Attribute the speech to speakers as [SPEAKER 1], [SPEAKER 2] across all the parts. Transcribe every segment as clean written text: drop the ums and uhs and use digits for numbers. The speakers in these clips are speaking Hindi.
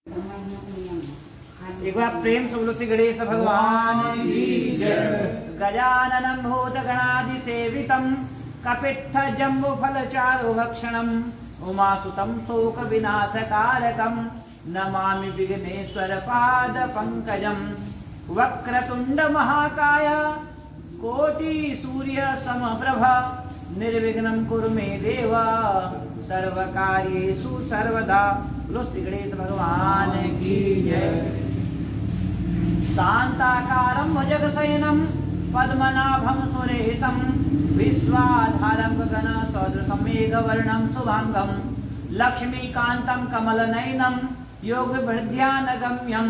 [SPEAKER 1] एक बार प्रेम से बोलो श्री गणेश भगवान की जय। गजाननं भूतगणाधिसेवितं कपित्थजम्बुफलचारुभक्षणं उमासुतं शोकविनाशकारकं नमामि विघ्नेश्वरपादपङ्कजं। वक्रतुण्डमहाकाय कोटिसूर्यसमप्रभ निर्विघ्नं कुरु मे देव सर्वकार्येषु सर्वदा। बोलो श्री गणेश भगवान की जय। शांताकारं भुजगशयनं पद्मनाभं सुरेशं विश्वाधारं गगनसदृशं मेघवर्णं शुभांगं लक्ष्मीकान्तं कमलनयनं योगवृद्ध्यानगम्यं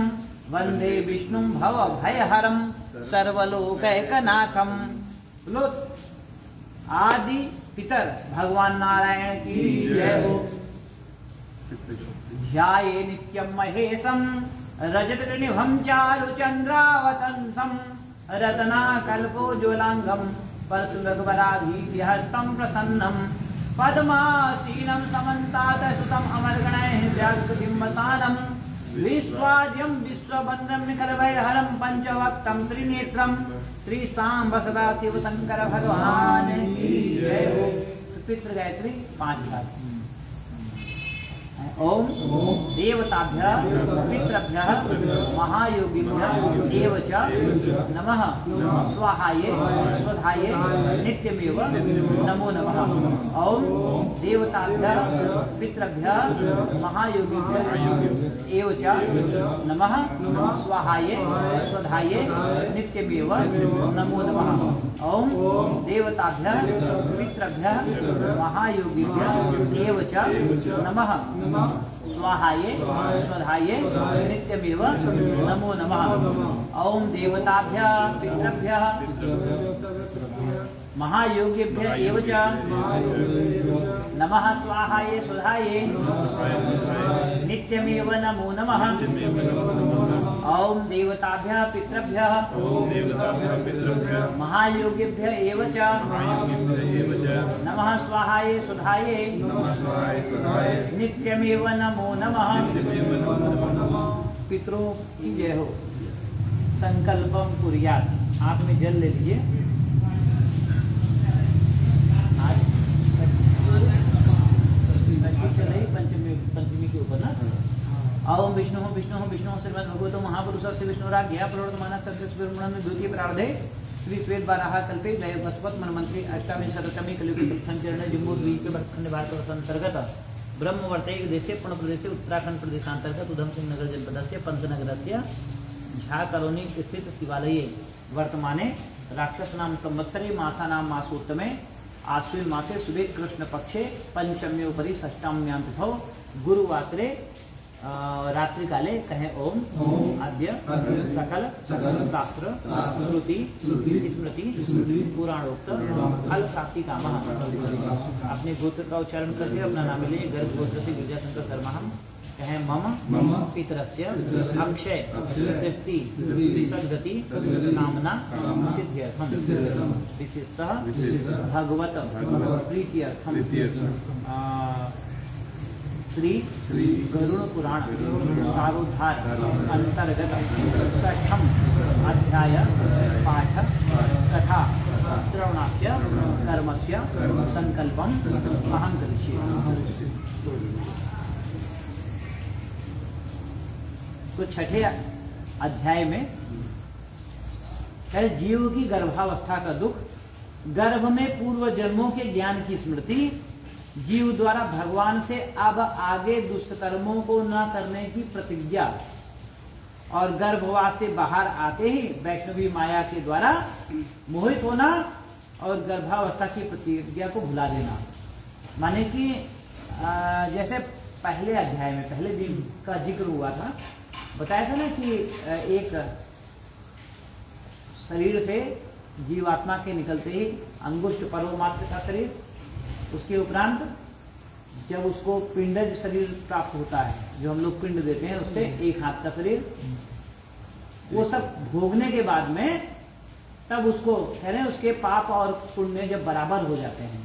[SPEAKER 1] वन्दे विष्णुं भवभयहरं सर्वलोकैकनाथं। बोलो आदि पितर भगवान नारायण की जय हो। ध्याये नित्यं महेशं रजतनिभं चारुचन्द्रावतंसं रत्नाकल्पोज्ज्वलांगं परशुरघुवराधीहस्तं प्रसन्नं पद्मासीनं समन्तातसुतं अमरगणैः व्याघ्रबिम्बसानं विश्वाद्यं विश्ववन्द्यं निखरभयहरं पंचवक्त्रं त्रिनेत्रं श्री सांब सदा शिव शंकर भगवान की जय हो। पितृ गायत्री 5 बार। ओम देवताभ्यः पितृभ्यः महायोगिभ्यः एव च नमः स्वाहाये स्वधाये नित्यमेव नमो नमः। ओम देवताभ्यः पितृभ्यः महायोगिभ्यः एव च नमः स्वाहाये स्वधाये नित्यमेव नमो नमः। ओम देवताभ्यः पितृभ्यः महायोगिभ्यः एव च नमः स्वाहाये स्वधाये नित्यमेव नमो नमः। ओम देवताभ्यः पितृभ्यः महायोगिभ्यः एव च नमः स्वाहाये स्वधाये नित्यमेव नमो नमः। ओम देवताभ्यः पितृभ्यः महायोगिभ्यः एव च नमः स्वाहाये स्वधाये नित्यमेव नमो नमः। पितरों की जय हो। संकल्पम कुर्यात्। हाथ में जल ले लीजिए। आज पंचमी के ऊपर ना। ओम विष्णु श्रीमद् भगवतो महापुरुषस्य विष्णुराज्ञया प्रवर्तमानः सत्यस्वरूपं द्वितीय प्रारब्धे श्री श्वेत बाराह कल्पे वसुपत मनमंत्री अष्टाविंशततमे कलियुगे प्रथम चरणे जम्बूद्वीपे भट्टखंड भारतवर्ष अंतर्गत ब्रह्मवर्तैक देशे पूर्णप्रदेशे उत्तराखंड प्रदेशांतर्गत उधमसिंह नगर जनपदस्य पंचनगरस्य झा कॉलोनी स्थित शिवालये वर्तमाने राक्षसनाम संवत्सरे मासानां मासोत्तमे आश्विन मासे शुभे कृष्ण पक्षे पंचम्योपरि षष्ठाम्यां गुरुवासरे रात्रिकाले कहें ओम आद्य सकल शास्त्र श्रुति स्मृति पुराणोक्त फल प्राप्ति कामः। अपने गोत्र का उच्चारण करके अपना नाम लिए। गर्भ गोत्र से गिरिजाशंकर शर्मा हम कहें मम पितरस्य अक्षय तृप्ति सद्गति कामना सिद्ध्यर्थम विशेषतः भगवत प्रीत्यर्थम श्री गरुड़ पुराण सारोद्धार अंतर्गत षष्ठम अध्याय पाठ तथा श्रवणास्य कर्मस्य संकल्पम अहं करिष्ये। तो छठे अध्याय में जीव की गर्भावस्था का दुख, गर्भ में पूर्व जन्मों के ज्ञान की स्मृति, जीव द्वारा भगवान से अब आगे दुष्कर्मों को न करने की प्रतिज्ञा और गर्भवास से बाहर आते ही वैष्णवी माया के द्वारा मोहित होना और गर्भावस्था की प्रतिज्ञा को भुला देना। माने कि जैसे पहले अध्याय में पहले दिन का जिक्र हुआ था, बताया था ना कि एक शरीर से जीवात्मा के निकलते ही अंगुष्ठ पर्व मात्र का शरीर, उसके उपरांत जब उसको पिंडज शरीर प्राप्त होता है, जो हम लोग पिंड देते हैं, उससे एक हाथ का शरीर, वो सब भोगने के बाद में तब उसको कह रहे हैं उसके पाप और पुण्य जब बराबर हो जाते हैं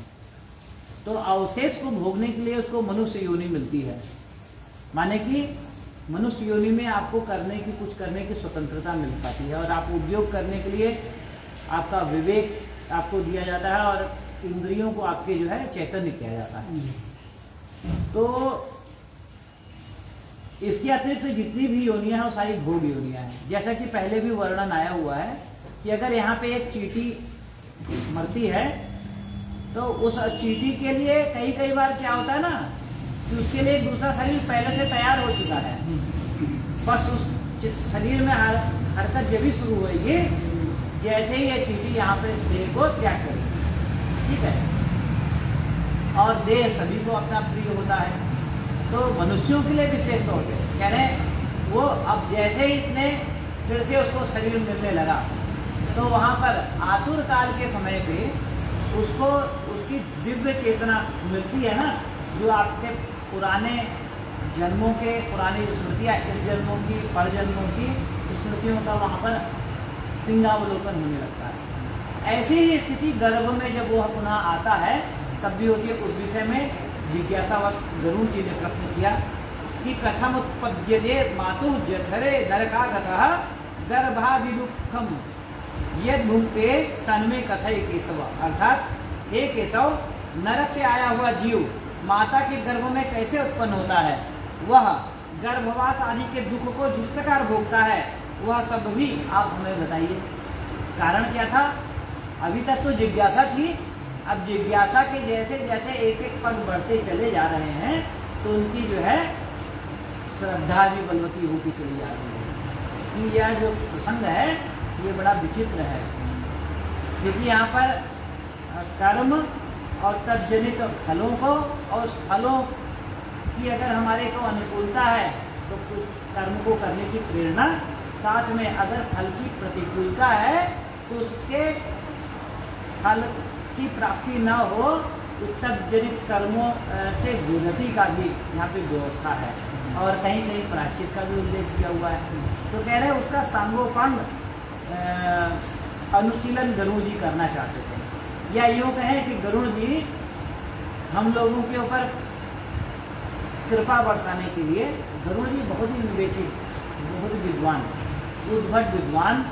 [SPEAKER 1] तो अवशेष को भोगने के लिए उसको मनुष्य योनि मिलती है। माने कि मनुष्य योनि में आपको कुछ करने की स्वतंत्रता मिल पाती है, और आप उपयोग करने के लिए आपका विवेक आपको दिया जाता है, और इंद्रियों को आपके जो है चैतन्य किया जाता है। तो इसके अतिरिक्त जितनी भी योनियां हैं वो सारी भोग योनियां हैं। जैसा कि पहले भी वर्णन आया हुआ है कि अगर यहाँ पे एक चींटी मरती है तो उस चींटी के लिए कई बार क्या होता है ना कि उसके लिए एक दूसरा शरीर पहले से तैयार हो चुका है, बस उस शरीर में हरकत जब भी शुरू होगी जैसे ही ये चींटी यहाँ पे देह को त्याग करेगी, ठीक है। और देह सभी को अपना प्रिय होता है, तो मनुष्यों के लिए विशेष तौर पे कह रहे हैं वो अब जैसे ही इसने फिर से उसको शरीर मिलने लगा तो वहाँ पर आतुर काल के समय पे उसको उसकी दिव्य चेतना मिलती है ना, जो आपके पुराने जन्मों के पुरानी स्मृतियाँ, इस जन्मों की पर जन्मों की स्मृतियों का वहाँ पर सिंगावलोकन होने लगता है। ऐसी ही स्थिति गर्भ में जब वो पुनः आता है तब भी होती है। उस विषय में जिज्ञासावश गरुड़ जी ने प्रश्न किया कि कथम उत्पद्यते मातुः जठरे नरकागतः गर्भाभिदुःखम यद भुंक्ते तन्मे कथय केशव। अर्थात हे केशव, नरक से आया हुआ जीव माता के गर्भ में कैसे उत्पन्न होता है, वह गर्भवास आदि के दुख को जिस प्रकार भोगता है वह सब भी आप हमें बताइए। कारण क्या था? अभी तक तो जिज्ञासा थी, अब जिज्ञासा के जैसे जैसे एक एक पग बढ़ते चले जा रहे हैं तो उनकी जो है श्रद्धा भी बलवती होती चली जा रही है। कि यह जो प्रसंग है ये बड़ा विचित्र है, क्योंकि यहाँ पर कर्म और तज्जनित फलों को और उस फलों की अगर हमारे को अनुकूलता है तो कर्म को करने की प्रेरणा, साथ में अगर फल की प्रतिकूलता है तो उसके फल की प्राप्ति न हो तो तज्जनित कर्मों से दुर्गति का भी यहाँ पे व्यवस्था है, और कहीं कहीं प्रायश्चित का भी उल्लेख किया हुआ है। तो कह रहे हैं उसका सांगोपांग अनुशीलन गरुड़ जी करना चाहते थे, या यूँ कहें कि गरुड़ जी हम लोगों के ऊपर कृपा बरसाने के लिए, गरुड़ जी बहुत ही विवेकी, बहुत विद्वान, उद्भट विद्वान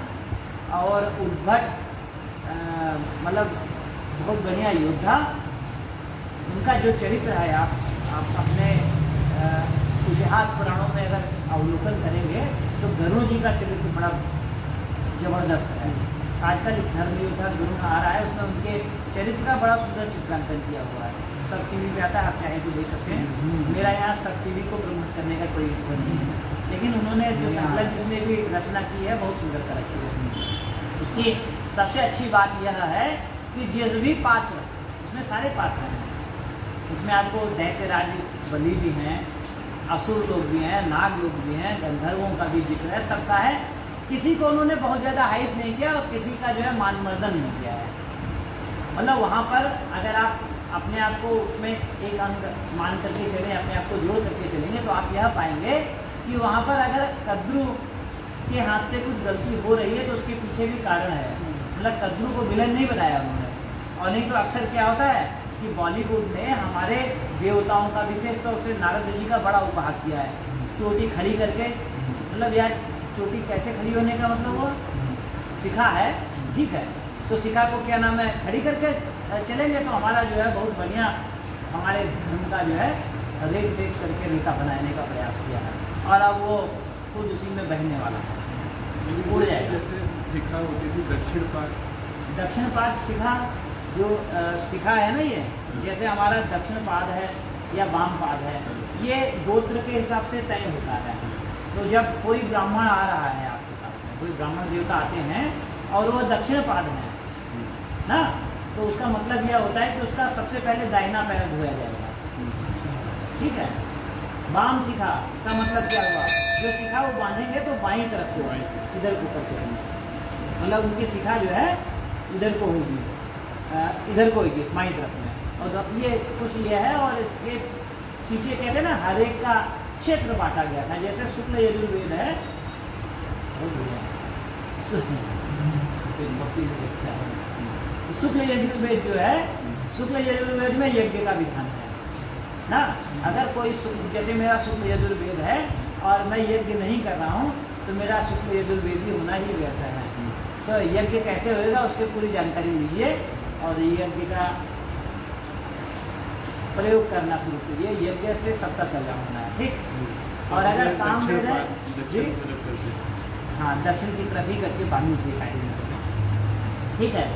[SPEAKER 1] और उद्भट मतलब बहुत बढ़िया योद्धा। उनका जो चरित्र है आप अपने इतिहास पुराणों में अगर अवलोकन करेंगे तो गरुड़ जी का चरित्र बड़ा जबरदस्त है। आजकल धर्म योद्धा गरुड़ आ रहा है, उसमें उनके चरित्र का बड़ा सुंदर चित्रांकन किया हुआ है। सब टीवी पे आता है, आप चाहे तो देख सकते हैं। मेरा यहाँ सब टीवी को प्रमोट करने का कोई इच्छा नहीं है, लेकिन उन्होंने जो संकलन जिसने भी रचना की है बहुत सुंदर कर रखी है। उसकी सबसे अच्छी बात यह है कि जिस भी पात्र, उसमें सारे पात्र हैं, उसमें आपको दैत्यराज बलि भी हैं, असुर लोग भी हैं, नाग लोग भी हैं, गंधर्वों का भी जिक्र है, सबका है। किसी को उन्होंने बहुत ज़्यादा हाइप नहीं किया और किसी का जो है मानमर्दन नहीं किया है। मतलब वहाँ पर अगर आप अपने आप को उसमें एक अंग मान करके चलें, अपने आप को जोड़ करके चलेंगे तो आप यह पाएंगे कि वहाँ पर अगर कद्रू के हाथ से कुछ गलती हो रही है तो उसके पीछे भी कारण है। मतलब कद्रू को विलन नहीं बनाया उन्होंने, और नहीं तो अक्सर क्या होता है कि बॉलीवुड ने हमारे देवताओं का विशेष तौर से नारद जी का बड़ा उपहास किया है, चोटी खड़ी करके। मतलब यार चोटी कैसे खड़ी होने का मतलब वो शिखा है, ठीक है, तो शिखा को क्या नाम है खड़ी करके चलेंगे तो हमारा जो है बहुत बढ़िया हमारे धर्म का जो है रेख देख करके रेखा बनाने का प्रयास किया है, और अब वो खुद उसी में बहने वाला है, उड़ जाएगा।
[SPEAKER 2] शिखा होती थी
[SPEAKER 1] दक्षिण पाद शिखा, जो शिखा है ना, ये जैसे हमारा दक्षिण पाद है या वाम पाद है, ये गोत्र के हिसाब से तय होता है। तो जब कोई ब्राह्मण आ रहा है आपके पास में, कोई ब्राह्मण देवता आते हैं और वो दक्षिण पाद है ना, तो उसका मतलब यह होता है कि उसका सबसे पहले दाहिना पैर धोया जाएगा, ठीक है। वाम शिखा का मतलब क्या हुआ, जो शिखा वो बांधेंगे तो बाईं तरफ से इधर को करके, मतलब उनकी शिखा जो है इधर को होगी, इधर को होगी बाईं तरफ में। और ये कुछ ये है, और इसके पीछे कहते हैं ना हर एक का क्षेत्र बांटा गया था। जैसे शुक्ल यजुर्वेद है, शुक्ल यजुर्वेद जो है, शुक्ल यजुर्वेद में यज्ञ का विधान है ना। अगर कोई जैसे मेरा शुक्ल यजुर्वेद है और मैं यज्ञ नहीं कर रहा हूँ तो मेरा शुक्ल यजुर्वेदी होना ही व्यर्थ है। तो यज्ञ कैसे होएगा उसकी पूरी जानकारी लीजिए और यज्ञ का प्रयोग करना शुरू कीजिए। यज्ञ से सबका कल्याण होना है, ठीक। और अगर शाम में जी हाँ दक्षिण की तरफ ही करके पानी दिखाई, ठीक है।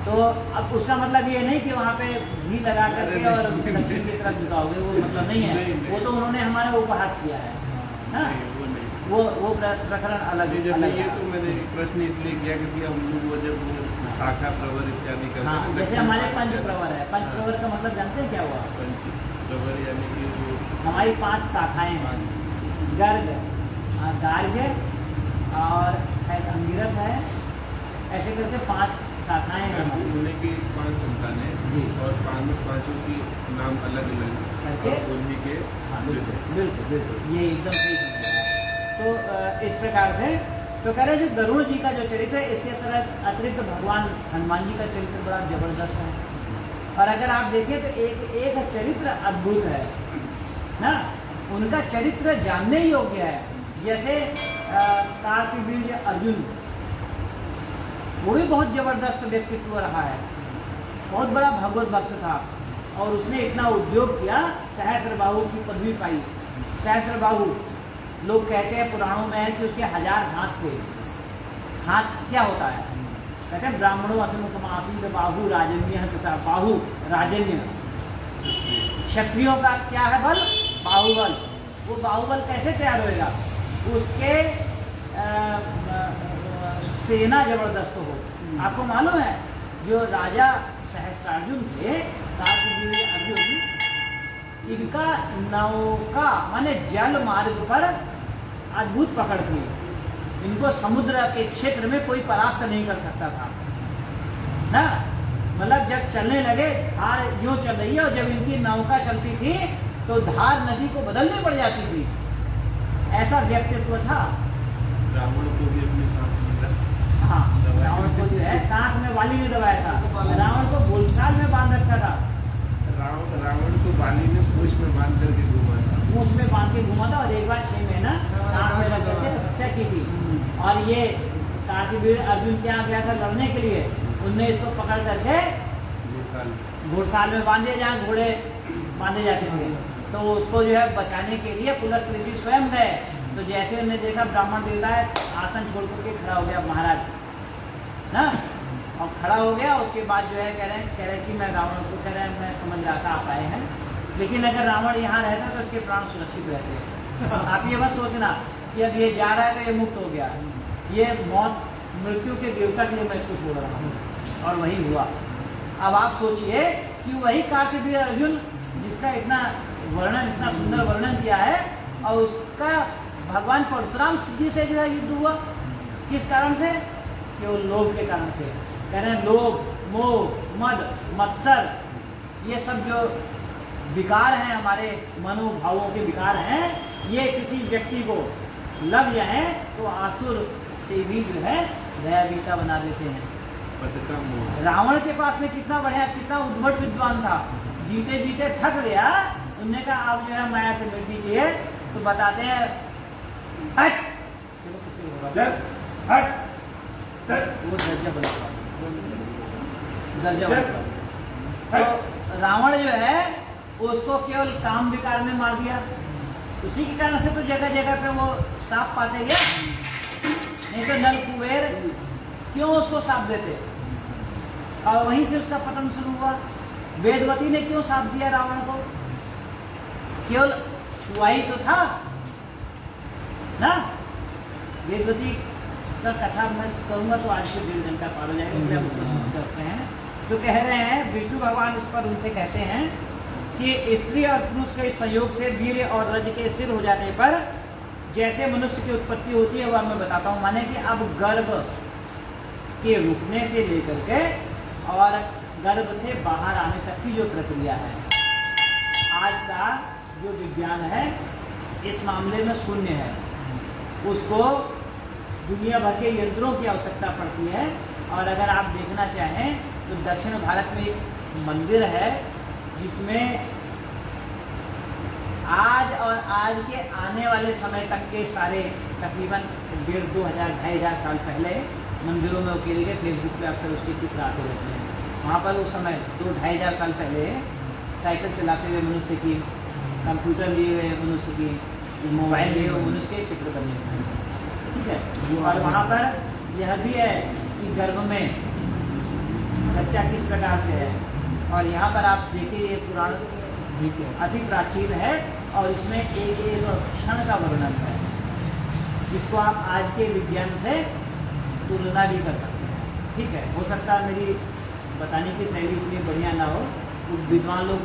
[SPEAKER 1] तो अब उसका मतलब ये नहीं कि वहाँ पे घी लगा करके और दक्षिण की तरफ झुकाओगे, वो मतलब नहीं है। वो तो उन्होंने हमारा उपहास किया है ना, वो प्रकरण अलग है।
[SPEAKER 2] ये तो मैंने प्रश्न इसलिए किया क्योंकि हम लोग वो जब शाखा प्रवर इत्यादि करते हैं,
[SPEAKER 1] जैसे हमारे पंच प्रवर है। पंच प्रवर का मतलब जानते हैं क्या हुआ?
[SPEAKER 2] पंच प्रवर यानी कि वो
[SPEAKER 1] हमारी 5 शाखाएं हैं, गर्ग, गार्ग्य और अंगिरस है, ऐसे करके 5 शाखाएं हैं।
[SPEAKER 2] उन्हीं की 5 संतानें और पांचों की नाम अलग अलग करके उन्हीं के।
[SPEAKER 1] बिल्कुल बिल्कुल ये एकदम सही समझा। तो इस प्रकार से तो कह रहे जो गरुड़ जी का जो चरित्र है, इसके तरह अतिरिक्त भगवान हनुमान जी का चरित्र बड़ा जबरदस्त है। और अगर आप देखें तो एक चरित्र अद्भुत है ना, उनका चरित्र जानने योग्य है। जैसे कार्तवीर्य अर्जुन, वो भी बहुत जबरदस्त व्यक्तित्व रहा है, बहुत बड़ा भगवत भक्त था और उसने इतना उद्योग किया, सहस्त्रबाहु की पदवी पाई। सहस्त्रबाहु लोग कहते हैं पुराणों में है कि उसके 1000 हाथ थे। हाथ क्या होता है? कहते हैं ब्राह्मणों असमुखमासीद बाहु राजन्य तथा बाहु राजन्य। क्षत्रियों का क्या है बल? बाहुबल। वो बाहुबल कैसे तैयार होएगा? उसके सेना जबरदस्त हो। आपको मालूम है जो राजा सहस्त्रार्जुन थे, अर्जुन, इनका नौका माने जल मार्ग पर अद्भुत पकड़ थी। इनको समुद्र के क्षेत्र में कोई परास्त नहीं कर सकता था ना। मतलब जब चलने लगे, धार यूं चल रही है और जब इनकी नौका चलती थी तो धार नदी को बदलनी पड़ जाती थी। ऐसा व्यक्तित्व था।
[SPEAKER 2] रावण को भी अपने
[SPEAKER 1] हाँ, रावण को जो है कांख में वाली ने दबाया था, रावण को बोलचाल में बांध रखा था।
[SPEAKER 2] रावण को वाली ने पूंछ में बांध करके घुमा था,
[SPEAKER 1] पूंछ में बांध के घुमा था और एक बार 6 महीना कांख में रख करके तपस्या की थी। और ये कार्तवीर्य अर्जुन क्या गया था लड़ने के लिए, उनने इसको पकड़ करके घोड़साल में बांधे, जहाँ घोड़े बांधे जाते थे। तो उसको जो है बचाने के लिए पुलस ऋषि स्वयं गए। तो जैसे उन्हें देखा ब्राह्मण देवता है, आसन छोड़ करके खड़ा हो गया महाराज ना, और खड़ा हो गया। उसके बाद जो है कह रहे कि मैं रावण को कह रहे हैं मैं समझ रहा था आप आए हैं, लेकिन अगर रावण यहाँ रहता तो इसके प्राण सुरक्षित रहते। आप ये मत सोचना कि अब ये जा रहा है तो ये मुक्त हो गया, ये मौत मृत्यु के देवता के लिए मैं इसको छोड़ रहा हूँ। और वही हुआ। अब आप सोचिए कि वही कार्तवीर्य अर्जुन जिसका इतना वर्णन, इतना सुंदर वर्णन किया है, और उसका भगवान परशुराम जी से जो है युद्ध हुआ। किस कारण से? केवल लोभ के कारण से। कह रहे हैं लोभ, मोह, मद, मत्सर, ये सब जो विकार हैं, हमारे मनोभावों के विकार हैं, ये किसी व्यक्ति को लग जाए तो आसुर से भी जो है भयभीता बना देते हैं। रावण के पास में कितना बढ़िया, कितना उद्भट विद्वान था, जीते जीते थक गया। उन्होंने कहा आप जो है माया से मिल दीजिए। तो बताते हैं हट, हट, वो दर्जा बना, दर्जा बना। तो रावण जो है उसको केवल काम विकार में मार दिया। उसी के कारण से तो जगह जगह पे वो साफ पाते गया। नहीं तो नल कुबेर क्यों उसको साफ देते, और वहीं से उसका पतन शुरू हुआ। वेदवती ने क्यों साफ दिया रावण को? केवल छुआ ही तो था ना। वेदवती का कथा मैं करूंगा तो आज से 1.5 घंटा पार हो जाएगा, इसलिए हम करते हैं। तो कह रहे हैं विष्णु भगवान उस पर उनसे कहते हैं कि स्त्री और पुरुष के संयोग से वीर्य और रज के स्थिर हो जाने पर जैसे मनुष्य की उत्पत्ति होती है वह मैं बताता हूँ। माने कि अब गर्भ के रुकने से लेकर के और गर्भ से बाहर आने तक की जो प्रक्रिया है, आज का जो विज्ञान है इस मामले में शून्य है। उसको दुनिया भर के यंत्रों की आवश्यकता पड़ती है। और अगर आप देखना चाहें तो दक्षिण भारत में एक मंदिर है जिसमें आज और आज के आने वाले समय तक के सारे तकरीबन 1,500, 2,000, 2,500 साल पहले मंदिरों में उकेरे गए। फेसबुक पे अक्सर उसके चित्र आते रहते हैं। वहाँ पर उस समय 2-2,500 साल पहले साइकिल चलाते हुए मनुष्य की, कंप्यूटर लिए हुए मनुष्य की, मोबाइल लिए हुए मनुष्य के चित्र बने हुए हैं, ठीक है। और वहाँ पर यह भी है कि गर्भ में बच्चा किस प्रकार से है। और यहाँ पर आप देखिए ये पुराण अति प्राचीन है और इसमें एक क्षण का वर्णन है जिसको आप आज के विज्ञान से तुलना भी कर सकते हैं, ठीक है। हो सकता है मेरी बताने की शैली इतनी बढ़िया ना हो, तो विद्वान लोग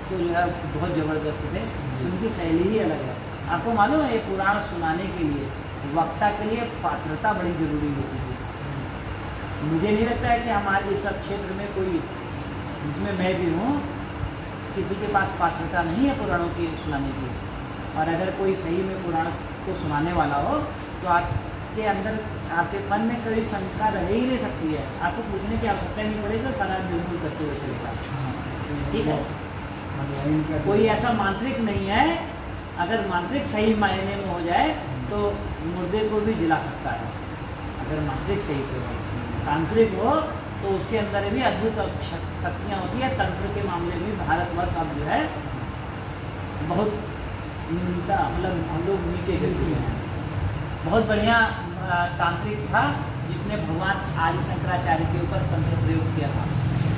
[SPEAKER 1] तो जो है बहुत ज़बरदस्त थे, उनकी शैली ही अलग है। आपको मालूम है ये पुराण सुनाने के लिए वक्ता के लिए पात्रता बड़ी जरूरी होती है। मुझे नहीं लगता है कि हमारे इस क्षेत्र में कोई, जिसमें मैं भी हूँ, किसी के पास पात्रता नहीं है पुराणों की सुनाने की। और अगर कोई सही में पुराण को सुनाने वाला हो तो आपके अंदर, आपके मन में कोई शंका रह ही नहीं सकती है। आपको पूछने की आवश्यकता ही नहीं पड़ेगी, तो सारा बिल्कुल करते हुए चलेगा, ठीक है। कोई ऐसा मांत्रिक नहीं है, अगर मांत्रिक सही मायने में हो जाए तो मुर्दे को भी जिला सकता है, अगर मांत्रिक सही से हो। तांत्रिक हो तो उसके अंदर भी अद्भुत शक्तियाँ होती है। तंत्र के मामले में भारतवर्ष अब जो है बहुत मतलब हम लोग नीचे गिरते हैं। बहुत बढ़िया तांत्रिक था जिसने भगवान आदि शंकराचार्य के ऊपर तंत्र प्रयोग किया था।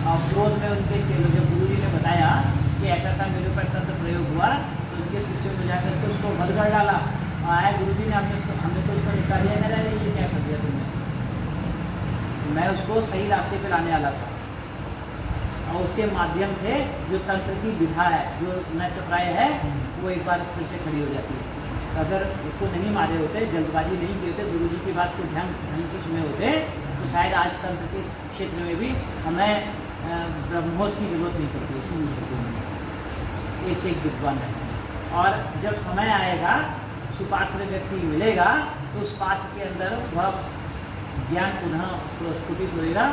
[SPEAKER 1] और क्रोध में उनके चेलों, जब गुरु जी ने बताया कि ऐसा ऐसा मेरे ऊपर तंत्र प्रयोग हुआ, तो उनके शिष्यों में जाकर के उसको बंद कर डाला। आया गुरु जी ने, हमने तो उसको निकाल दिया, कह रहे ये क्या कर दिया तुमने, मैं उसको सही रास्ते पे लाने वाला था। और उसके माध्यम से जो तंत्र की विधा है, जो नष्टप्राय है, वो एक बार फिर से खड़ी हो जाती है। अगर उसको नहीं मारे होते, जल्दबाजी नहीं किए होते, गुरु जी की बात को ढंग से सुने होते, तो शायद आज तंत्र के क्षेत्र में भी हमें ब्रह्मोस की जरूरत नहीं पड़ती। एक विद्वान है। और जब समय आएगा, सुपात्र व्यक्ति मिलेगा, तो उस पात्र के अंदर वह ज्ञान पुनः प्रस्फुटित होएगा,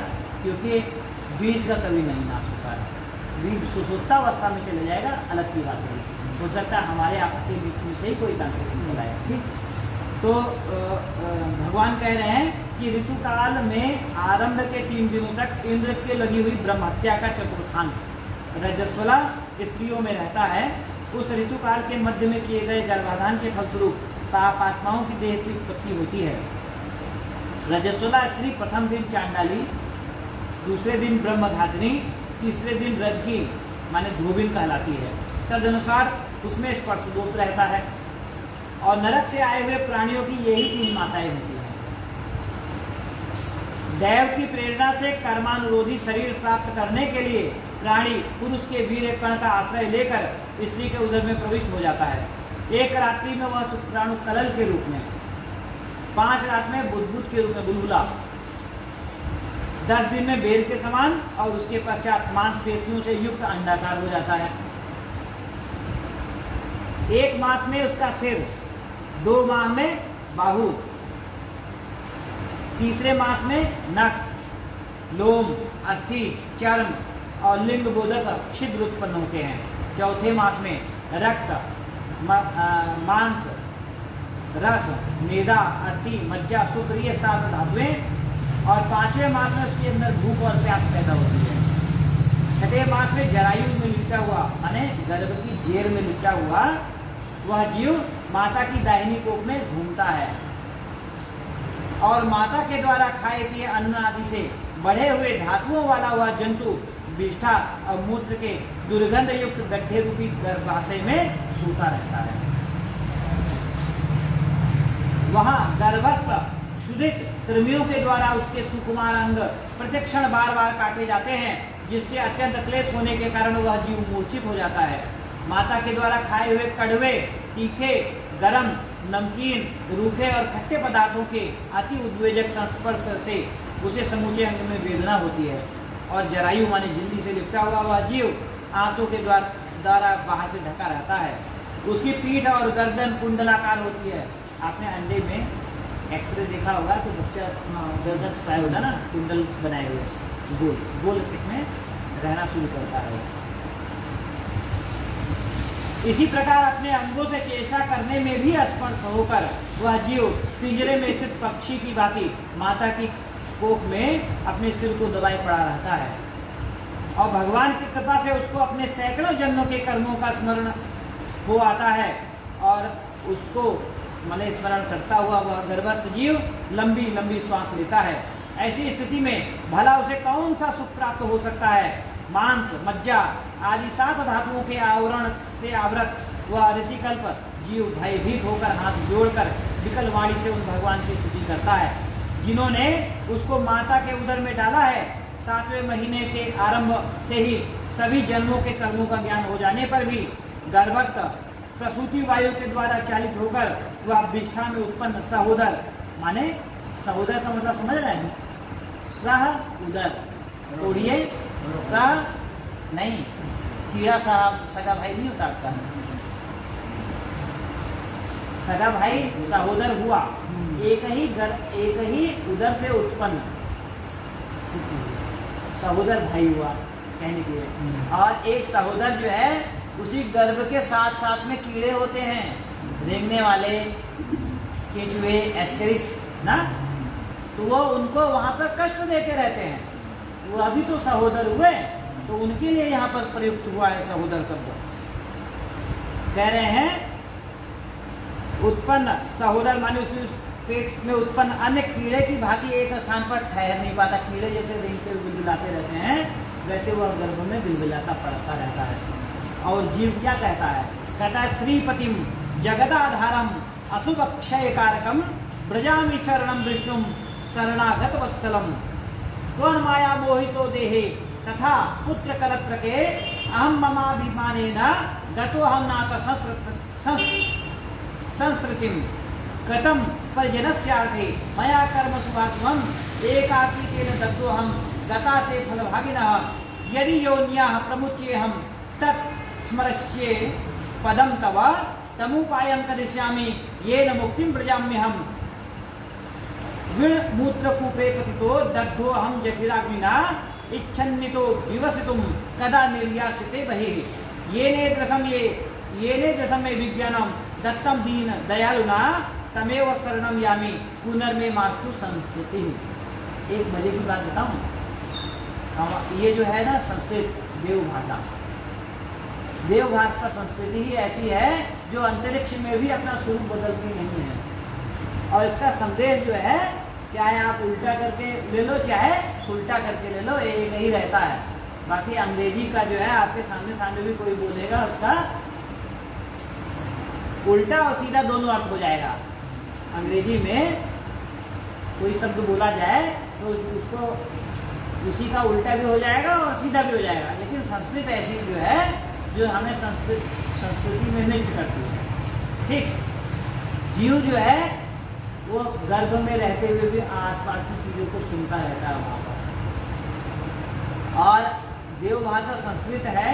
[SPEAKER 1] क्योंकि बीज का कभी नहीं नाश होता है। बीज सुसुप्तावस्था में चले जाएगा, अलग की बात है। हो सकता है हमारे आपके बीच में से ही कोई तांत्रिक निकल आए, ठीक। तो भगवान कह रहे हैं कि ऋतुकाल में आरंभ के 3 दिनों तक इंद्र के लगी हुई ब्रह्म हत्या का चतुर्थांश रजस्वला स्त्रियों में रहता है। उस ऋतुकाल के मध्य में किए गए गर्भाधान के फलस्वरूप पापात्माओं की देह की उत्पत्ति होती है। रजस्वला स्त्री प्रथम दिन चांडाली, दूसरे दिन ब्रह्मघातिनी, तीसरे दिन रजकी माने धोबिन कहलाती है। तदनुसार उसमें स्पर्श दोष रहता है। और नरक से आए हुए प्राणियों की यही 3 माताएं होती हैं। दैव की प्रेरणा से कर्मानुरोधी शरीर प्राप्त करने के लिए प्राणी पुरुष के वीर्य कण का आश्रय लेकर स्त्री के उदर में प्रविष्ट हो जाता है। एक रात्रि में वह शुक्राणु कलल के रूप में, 5 रात में बुदबुद के रूप में बुलबुला, 10 दिन में बेल के समान, और उसके पश्चात मांसपेशियों से युक्त अंडाकार हो जाता है। 1 मास में उसका सिर, 2 माह में बाहु, तीसरे मास में नख, लोम, अस्थि, चर्म और लिंग बोधक छिद्र उत्पन्न होते हैं। चौथे मास में रक्त, मांस, रस, मेदा, अस्थि, मज्जा, शुक्र, ये 7 धातुएं। और 5वें मास में उसके अंदर भूख और प्यास पैदा होती है। 6ठे मास में जरायु में लिपटा हुआ, माने गर्भ की जेर में लिपटा हुआ वह जीव माता की दाहिनी कोख में घूमता है और माता के द्वारा खाए पिए अन्न आदि से बढ़े हुए धातुओं वाला वह जंतु विष्ठा और मूत्र के दुर्गंध युक्त गड्ढे रूपी गर्भाशय में सूता रहता है। वहां गर्भस्थ क्षुधित कृमियों के द्वारा उसके सुकुमार अंग प्रतिक्षण बार बार काटे जाते हैं, जिससे अत्यंत क्लेश होने के कारण वह जीव मूर्छित हो जाता है। माता के द्वारा खाए हुए कड़वे, तीखे, गरम, नमकीन, रूखे और खट्टे पदार्थों के अति उद्वेजक संस्पर्श से उसे समूचे अंग में वेदना होती है। और जरायु माने झिल्ली से लिपटा हुआ वह जीव आंतों के द्वारा बाहर से ढका रहता है। उसकी पीठ और गर्दन कुंडलाकार होती है। आपने अंडे में एक्सरे देखा होगा तो बच्चा गर्दन पाया होगा ना, कुंडल बनाए हुए गोल गोल शेप में रहना शुरू करता है। इसी प्रकार अपने अंगों से चेष्टा करने में भी असमर्थ होकर वह जीव पिंजरे में स्थित पक्षी की भांति माता की कोख में अपने सिर को दबाए पड़ा रहता है और भगवान की कृपा से उसको अपने सैकड़ों जन्मों के कर्मों का स्मरण हो आता है और उसको मन स्मरण करता हुआ वह गर्भस्थ जीव लंबी लंबी श्वास लेता है। ऐसी स्थिति में भला उसे कौन सा सुख प्राप्त हो सकता है। मांस, मज्जा आदि 7 धातुओं के आवरण से आवृत वह ऋषिकल्प जीव भयभीत होकर हाथ जोड़कर विकल वाणी से उन भगवान की स्तुति करता है जिन्होंने उसको माता के उदर में डाला है। 7वें महीने के आरंभ से ही सभी जन्मों के कर्मों का ज्ञान हो जाने पर भी गर्भस्थ प्रसूति वायु के द्वारा चालित होकर वह विष्ठा में उत्पन्न सहोदर, माने सहोदर का मतलब समझ रहे हैं, सह उदर उड़िए सह नहीं, कीड़ा साहब सगा भाई नहीं होता आपका, सगा भाई सहोदर हुआ, एक ही उदर से उत्पन्न सहोदर भाई हुआ कहने के लिए। और एक सहोदर जो है उसी गर्भ के साथ साथ में कीड़े होते हैं, रेंगने वाले, केचुए, एस्केरिस ना, तो वो उनको वहां पर कष्ट देते रहते हैं। वो अभी तो सहोदर हुए तो उनके लिए यहाँ पर प्रयुक्त हुआ है सहोदर शब्द। कह रहे हैं उत्पन्न सहोदर माने उसी पेट में उत्पन्न अन्य कीड़े की भांति एक स्थान पर ठहर नहीं पाता। कीड़े जैसे रेंगते बिलबिलाते रहते हैं वैसे वह गर्भ में बिलबिलाता पड़ता रहता है। और जीव क्या कहता है, कहता है श्रीपतिम जगदाधारम अशुभ क्षय कारकम ब्रजामि शरणम विष्णुम शरणागत वत्सलम कौन माया मोहितो देहे तथा पुत्र कलत्र के अहम ममाभिमानेन गतो हम नाथ संस्कृतिम कथम परिजनस्यार्थे मया कर्म शुभात्मम एकाकीकेन दत्तो हम गता ते फलभागिनः यदि योन्याः प्रमुच्येहम तत् स्मरस्ये पदम तव तमुपायं करिष्यामि येन मुक्तिं व्रजाम्यहम् मूत्रकूपे पतितो दग्धो हम जटिलाग्निना इच्छन्नितो विवसितुं कदा निर्यासिते बहिः येने दशम मे विज्ञानम दत्तम दीन दयालुना तमेव शरणम यामि पुनर्मे मास्तु संस्कृति। एक मजे की बात बताऊं, ये जो है ना संस्कृत देव भाषा संस्कृति ही ऐसी है जो अंतरिक्ष में भी अपना स्वरूप बदलती नहीं है। और इसका संदेश जो है चाहे आप उल्टा करके ले लो चाहे उल्टा करके ले लो, एक ही रहता है। बाकी अंग्रेजी का जो है आपके सामने भी कोई बोलेगा उसका उल्टा और सीधा दोनों अर्थ हो जाएगा। अंग्रेजी में कोई शब्द बोला जाए तो उसको उसी का उल्टा भी हो जाएगा और सीधा भी हो जाएगा। लेकिन संस्कृत ऐसी जो है जो हमें संस्कृति में नृत्य करती है। ठीक, जीव जो है वो गर्भ में रहते हुए भी आसपास की चीजों को सुनता रहता है वहां पर। और देवभाषा संस्कृत है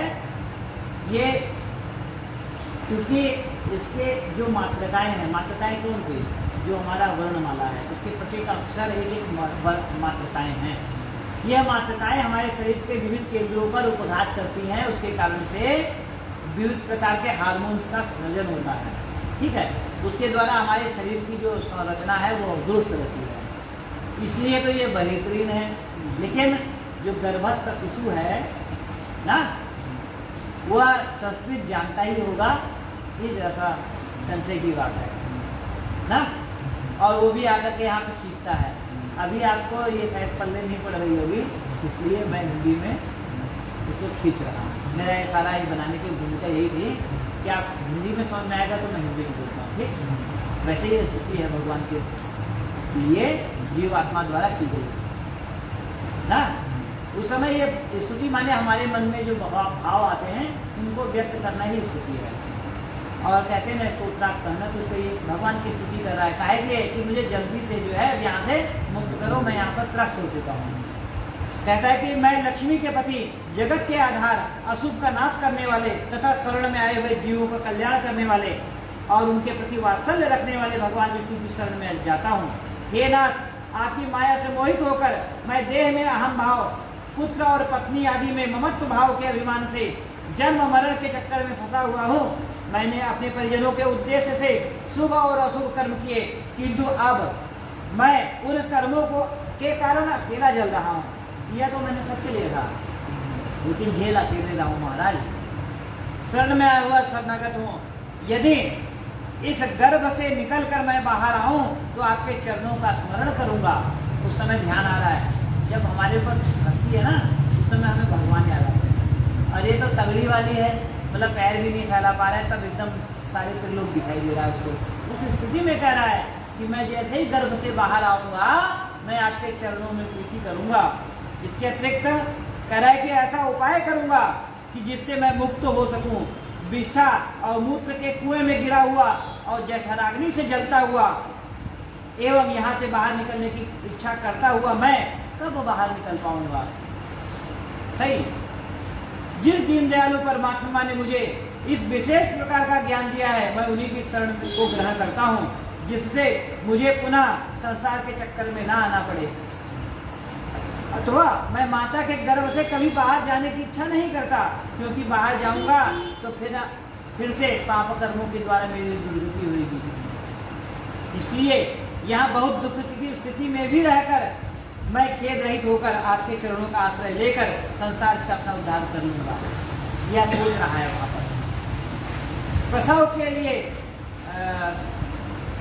[SPEAKER 1] ये, क्योंकि इसके जो मातृकाएं हैं, मातृकाएं कौन सी, जो हमारा वर्णमाला है उसके प्रत्येक अक्षर एक मातृकाएं हैं। यह मातृकाएं हमारे शरीर के विभिन्न केंद्रों पर उपघात करती हैं, उसके कारण से विविध प्रकार के हार्मोन्स का सृजन होता है। ठीक है, उसके द्वारा हमारे शरीर की जो संरचना है वो दुरुस्त रहती है, इसलिए तो ये बेहतरीन है। लेकिन जो गर्भस्थ शिशु है ना, वह संस्कृत जानता ही होगा, ये जैसा संशय की बात है ना, और वो भी आकर के यहाँ पे सीखता है। अभी आपको ये शायद पल्ले नहीं पड़ रही होगी, इसलिए मैं हिंदी में इसको खींच रहा हूँ। मेरा ये सारा ये बनाने की भूमिका यही थी कि आप हिंदी में समझ में आएगा तो मैं हिंदी में बोलता हूँ। ठीक, वैसे ये स्तुति है भगवान के लिए जीव आत्मा द्वारा की गई ना। उस समय ये स्तुति माने हमारे मन में जो भाव आते हैं उनको व्यक्त करना ही स्तुति है। और कहते हैं स्तोत्रार्थ करना, तो ये भगवान की स्तुति कर रहा है। काहे कि मुझे जल्दी से जो है यहाँ से मुक्त करो, मैं यहाँ पर त्रस्त हो चुका हूँ। कहता है कि मैं लक्ष्मी के पति, जगत के आधार, अशुभ का नाश करने वाले तथा शरण में आए हुए जीवों का कल्याण करने वाले और उनके प्रति वात्सल्य रखने वाले भगवान विष्णु की शरण में जाता हूँ। हे नाथ, आपकी माया से मोहित होकर मैं देह में अहम भाव, पुत्र और पत्नी आदि में ममत्व भाव के अभिमान से जन्म मरण के चक्कर में फंसा हुआ हूँ। मैंने अपने परिजनों के उद्देश्य से शुभ और अशुभ कर्म किए, किंतु अब मैं उन कर्मों को के कारण अकेला जल रहा हूँ। किया तो मैंने सबके लिए था, लेकिन झेल अकेले रहा हूँ महाराज। शरण में आया हुआ शरणागत हूँ। यदि इस गर्भ से निकलकर मैं बाहर आऊं तो आपके चरणों का स्मरण करूंगा। उस समय ध्यान आ रहा है, जब हमारे ऊपर हंसती है ना, उस समय हमें भगवान याद आते हैं। और ये तो तगड़ी वाली है, मतलब पैर भी नहीं फैला पा रहा है, तब एकदम सारे त्रिलोक दिखाई दे रहा है उसको। उस स्थिति में कह रहा है कि मैं जैसे ही गर्भ से बाहर आऊंगा, मैं आपके चरणों में प्रीति करूंगा। इसके अतिरिक्त कह रहा है कि ऐसा उपाय करूंगा कि जिससे मैं मुक्त हो सकूं। विष्ठा और मूत्र के कुएं में गिरा हुआ और जठराग्नि से जलता हुआ एवं यहाँ से बाहर निकलने की इच्छा करता हुआ मैं कब बाहर निकल पाऊंगा। सही, जिस दीनदयालु परमात्मा ने मुझे इस विशेष प्रकार का ज्ञान दिया है, मैं उन्हीं की शरण को ग्रहण करता हूँ, जिससे मुझे पुनः संसार के चक्कर में ना आना पड़े। अथवा मैं माता के गर्भ से कभी बाहर जाने की इच्छा नहीं करता, क्योंकि बाहर जाऊंगा तो फिर से पाप कर्मों के द्वारा मेरी दुर्गति होगी। इसलिए यहाँ बहुत दुख की स्थिति में भी रहकर मैं खेद रहित होकर आपके चरणों का आश्रय लेकर संसार से अपना उद्धार कर लूंगा। यह सोच रहा है वहां पर। प्रसव के लिए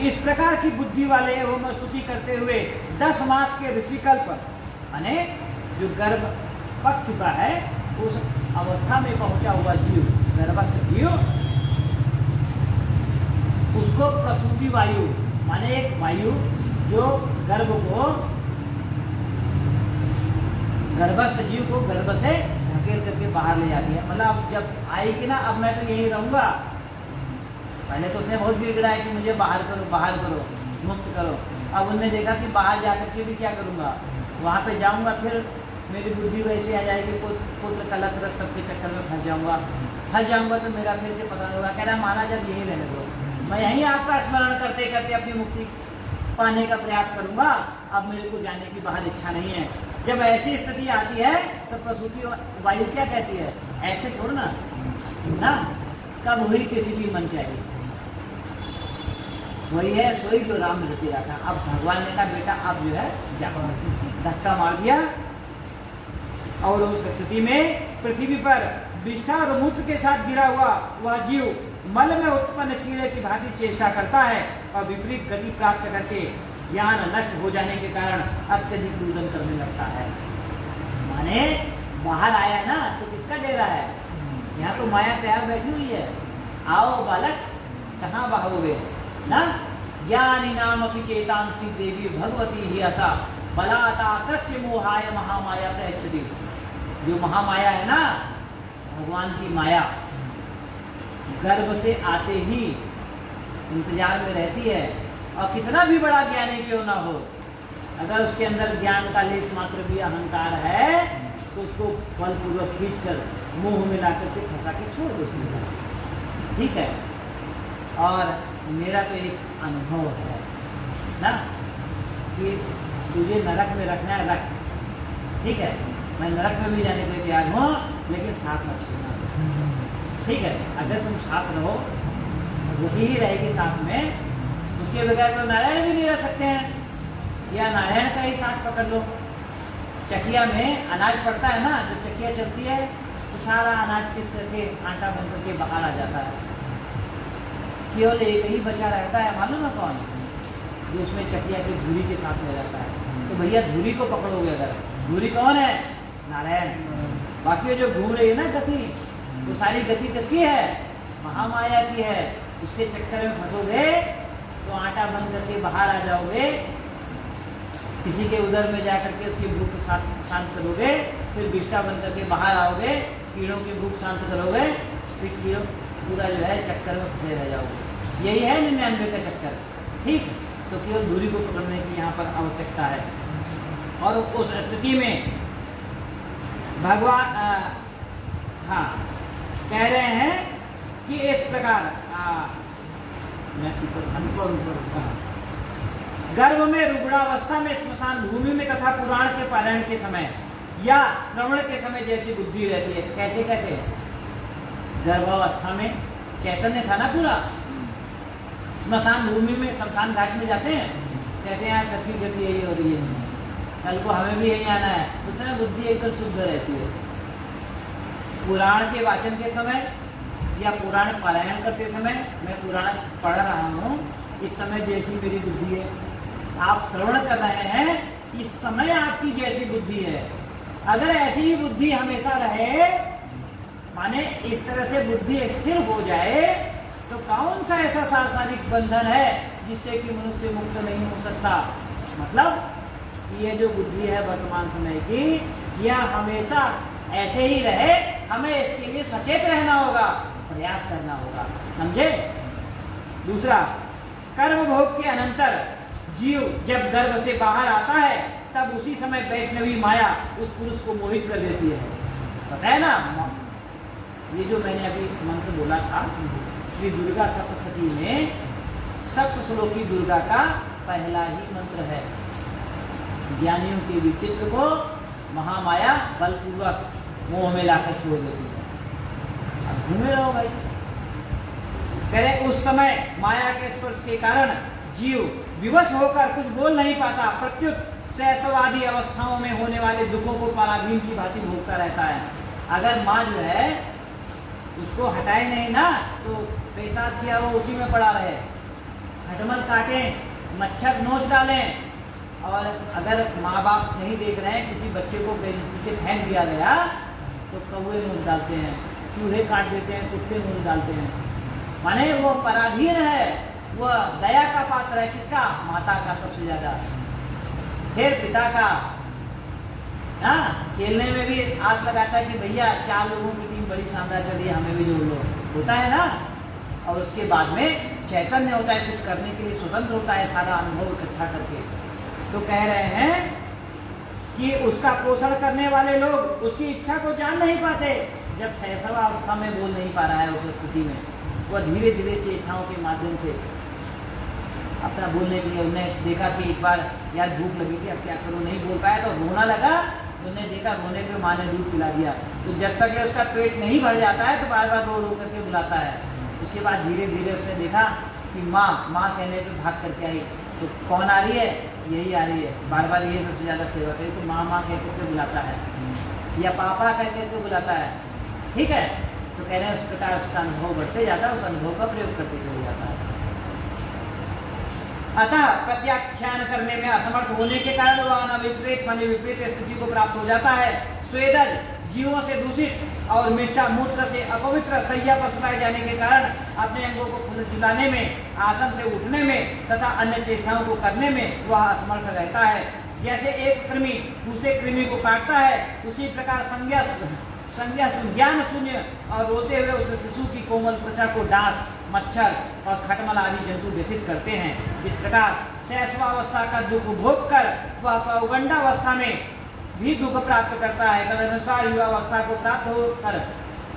[SPEAKER 1] इस प्रकार की बुद्धि वाले एवं स्तुति करते हुए 10 मास के ऋषिकल्प माने जो गर्भ पक चुका है, उस अवस्था में पहुंचा हुआ जीव, गर्भस्थ जीव, उसको प्रसूति वायु माने एक वायु जो गर्भ को, गर्भस्थ जीव को गर्भ से धकेल करके बाहर ले जाती है। मतलब जब आएगी ना, अब मैं तो यही रहूंगा। पहले तो उसने बहुत बिगड़ा है कि मुझे बाहर करो, मुक्त करो। अब उन्होंने देखा कि बाहर जाकर के भी क्या करूंगा, वहां पे जाऊंगा फिर मेरी बुद्धि वैसे आ जाएगी, पुत्र कलक रस सबके चक्कर में फंस जाऊंगा तो मेरा फिर से पता होगा। कह रहा महाराज जब यही रहने दो, मैं यही आपका स्मरण करते करते अपनी मुक्ति पाने का प्रयास करूंगा। अब मेरे को जाने की बाहर इच्छा नहीं है। जब ऐसी स्थिति आती है तो प्रसूति वायु क्या कहती है, ऐसे छोड़ना ना, कब हुई किसी की मन चाहिए, वही है सोई जो राम रति रखा। अब भगवान ने कहा बेटा आप जो है जाओ, धक्का मार दिया। और उस स्थिति में पृथ्वी पर विष्ठा और मूत्र के साथ गिरा हुआ वह जीव मल में उत्पन्न कीड़े की भांति चेष्टा करता है और विपरीत गति प्राप्त करके ज्ञान नष्ट हो जाने के कारण अत्यधिक रुदन करने लगता है। माने बाहर आया ना तो किसका डेरा है, यहाँ तो माया तैयार बैठी हुई है, आओ बालक कहाँ बहोगे ना। ज्ञानी नाम अपनी चेतांसी देवी भगवती ही ऐसा बलाता कृष्ण मोहाय महामाया प्रक्षति। जो महामाया है ना, भगवान की माया, गर्भ से आते ही इंतजार में रहती है। और कितना भी बड़ा ज्ञानी क्यों ना हो, अगर उसके अंदर ज्ञान का लेस मात्र भी अहंकार है तो उसको बलपूर्वक खींच कर मुंह में ला करके फंसा के छोड़ देती है। ठीक है, और मेरा तो एक अनुभव है ना कि तुझे नरक में रखना है, रख, ठीक है, मैं नरक में भी जाने के लिए तैयार हूँ, लेकिन साथ मत छोड़ना। ठीक है, अगर तुम साथ रहो, भगवती ही रहेगी साथ में, उसके बगैर तो नारायण भी नहीं रह सकते हैं, या नारायण का ही साथ पकड़ लो। चकिया में अनाज पड़ता है ना, जब चकिया चलती है तो सारा अनाज पिस करके आटा बन करके बाहर आ जाता है, केवल एक ही बचा रहता है, मालूम है कौन, जो उसमें चकिया की धूरी के साथ में रहता है। तो भैया धूरी को पकड़ोगे, अगर धूरी कौन है, नारायण। बाकी जो घूम रही है ना गति, वो सारी गति किसकी है, महामाया की है। उसके चक्कर में फंसोगे तो आटा बन करके बाहर आ जाओगे, किसी के उदर में जाकर के उसकी भूख शांत करोगे, फिर विष्ठा बन करके बाहर आओगे, कीड़ों की भूख शांत करोगे, फिर कीड़ों पूरा जो है चक्कर में फंसे रह जाओगे। यही है 99 का चक्कर। ठीक, तो केवल दूरी को पकड़ने की यहाँ पर आवश्यकता है। और उस स्थिति में भगवान हाँ कह रहे हैं कि इस प्रकार गर्भ में रुग्णावस्था में, स्मशान भूमि में तथा पुराण के पारायण के समय या श्रवण के समय जैसी बुद्धि रहती है। कैसे कैसे, गर्भावस्था में चैतन्य था ना पूरा। स्मशान भूमि में, शमशान घाट में जाते हैं, कहते हैं सच्ची गति यही हो रही है, कल को हमें भी यही आना है, उस समय बुद्धि एकदम शुद्ध रहती है। पुराण के वाचन के समय या पुराण पारायण करते समय, मैं पुराण पढ़ रहा हूँ, इस समय जैसी मेरी बुद्धि है, आप श्रवण कर रहे हैं, इस समय आपकी जैसी बुद्धि है। अगर ऐसी ही बुद्धि हमेशा रहे, माने इस तरह से बुद्धि स्थिर हो जाए, तो कौन सा ऐसा सांसारिक बंधन है जिससे कि मनुष्य मुक्त नहीं हो सकता। मतलब ये जो बुद्धि है वर्तमान समय की, यह हमेशा ऐसे ही रहे, हमें इसके लिए सचेत रहना होगा, प्रयास करना होगा, समझे। दूसरा, कर्म भोग के अनंतर जीव जब गर्भ से बाहर आता है, तब उसी समय वैष्णवी माया उस पुरुष को मोहित कर देती है। पता है ना, ये जो मैंने अभी मंत्र बोला था, श्री दुर्गा सप्तशती में सप्तश्लोकी दुर्गा का पहला ही मंत्र है। ज्ञानियों के विचित्र को महामाया बलपूर्वक मोह में लाकर छोड़ देती है। अब घूमे रहो भाई। कहे उस समय माया के स्पर्श के कारण जीव विवश होकर कुछ बोल नहीं पाता, प्रत्युत शैशवादी अवस्थाओं में होने वाले दुखों को पराधीन की भांति भोगता रहता है। अगर माँ जो है उसको हटाए नहीं ना, तो पेशाब किया वो उसी में पड़ा रहे, खटमल काटें, मच्छर नोच डालें, और अगर माँ बाप नहीं देख रहे हैं, किसी बच्चे को बेइज्जती से फेंक दिया गया तो कौवे नोच डालते हैं, चूहे काट देते हैं, कुत्ते नोच डालते हैं। माने वो पराधीन है, वह दया का पात्र है। किसका? माता का सबसे ज्यादा, फिर पिता का। खेलने में भी आस लगाता है कि भैया 4 लोगों की टीम बड़ी शानदार चली, हमें भी जोड़ लो, होता है ना। और उसके बाद में चैतन्य होता है, कुछ करने के लिए स्वतंत्र होता है, सारा अनुभव इकट्ठा करके। तो कह रहे हैं कि उसका पोषण करने वाले लोग उसकी इच्छा को जान नहीं पाते। जब शैशवावस्था में बोल नहीं पा रहा है, उस स्थिति में वह धीरे धीरे चेष्टाओं के माध्यम से अपना बोलने के लिए, उन्होंने देखा कि एक बार यार भूख लगी थी, अब क्या करूं, नहीं बोल पाया तो रोना लगा। उन्होंने देखा रोने पे माँ ने दूध पिला दिया, तो जब तक उसका पेट नहीं भर जाता है तो बार बार रो रो करके बुलाता है। उसके बाद धीरे धीरे उसने देखा कि माँ माँ कहने पे भाग करके आई, तो कौन आ रही है? यही आ रही है, बार बार ये सबसे ज्यादा सेवा करी, तो माँ माँ कहते हुए बुलाता है, या पापा कहते हुए बुलाता है। ठीक है, तो कह रहे हैं उस प्रकार उसका अनुभव बढ़ते जाता है, उस अनुभव का प्रयोग करते चले जाता है। अतः प्रत्याख्यान करने में असमर्थ होने के कारण वह विपरीत माने विपरीत स्थिति को प्राप्त हो जाता है। स्वेदज जीवों से दूषित और मिष्टा मूत्र से अपवित्र शैया पर सुलाए जाने के कारण अपने अंगों को खुलाने में, आसन से उठने में तथा अन्य चेष्टाओं को करने में वह असमर्थ रहता है। जैसे एक कृमि दूसरे कृमि को काटता है, उसी प्रकार ज्ञान शून्य और रोते हुए उस शिशु की कोमल त्वचा को डांस, मच्छर और खटमल आदि जंतु व्यथित करते हैं। इस प्रकार शैशवावस्था का दुख भोग कर वह पौगंडावस्था में भी दुख प्राप्त करता है। तदनुसार युवावस्था को प्राप्त होकर